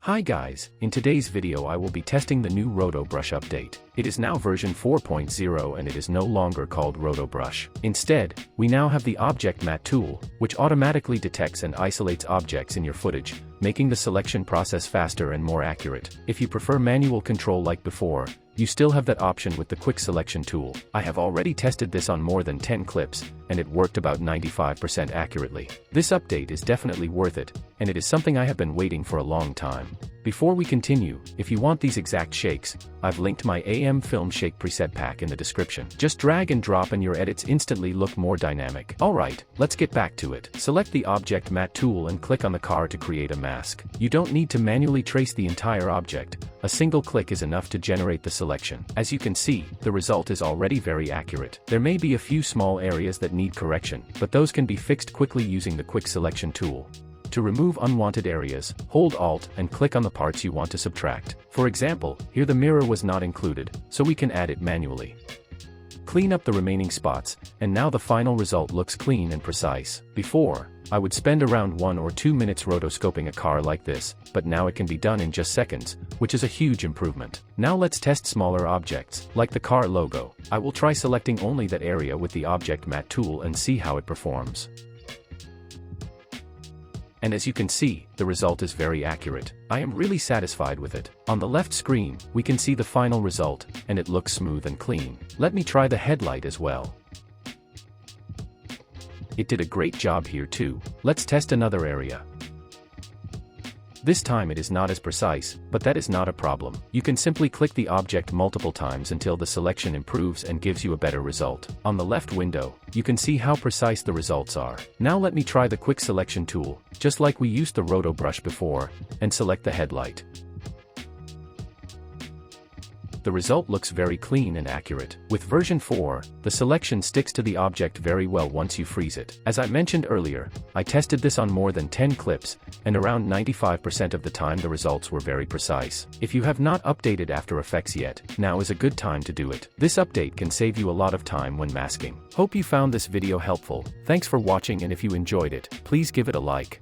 Hi guys, in today's video I will be testing the new RotoBrush update. It is now version 4.0 and it is no longer called RotoBrush. Instead, we now have the Object Matte tool, which automatically detects and isolates objects in your footage, making the selection process faster and more accurate. If you prefer manual control like before, you still have that option with the quick selection tool. I have already tested this on more than 10 clips, and it worked about 95% accurately. This update is definitely worth it, and it is something I have been waiting for a long time. Before we continue, if you want these exact shakes, I've linked my AM Film Shake preset pack in the description. Just drag and drop and your edits instantly look more dynamic. Alright, let's get back to it. Select the Object Matte tool and click on the car to create a mask. You don't need to manually trace the entire object. A single click is enough to generate the selection. As you can see, the result is already very accurate. There may be a few small areas that need correction, but those can be fixed quickly using the quick selection tool. To remove unwanted areas, hold Alt and click on the parts you want to subtract. For example, here the mirror was not included, so we can add it manually. Clean up the remaining spots, and now the final result looks clean and precise. Before, I would spend around 1 or 2 minutes rotoscoping a car like this, but now it can be done in just seconds, which is a huge improvement. Now let's test smaller objects, like the car logo. I will try selecting only that area with the Object Matte tool and see how it performs. And as you can see, the result is very accurate. I am really satisfied with it. On the left screen, we can see the final result, and it looks smooth and clean. Let me try the headlight as well. It did a great job here too. Let's test another area. This time it is not as precise, but that is not a problem. You can simply click the object multiple times until the selection improves and gives you a better result. On the left window, you can see how precise the results are. Now let me try the quick selection tool, just like we used the RotoBrush before, and select the headlight. The result looks very clean and accurate. With version 4, the selection sticks to the object very well once you freeze it. As I mentioned earlier, I tested this on more than 10 clips, and around 95% of the time the results were very precise. If you have not updated After Effects yet, now is a good time to do it. This update can save you a lot of time when masking. Hope you found this video helpful. Thanks for watching, and if you enjoyed it, please give it a like.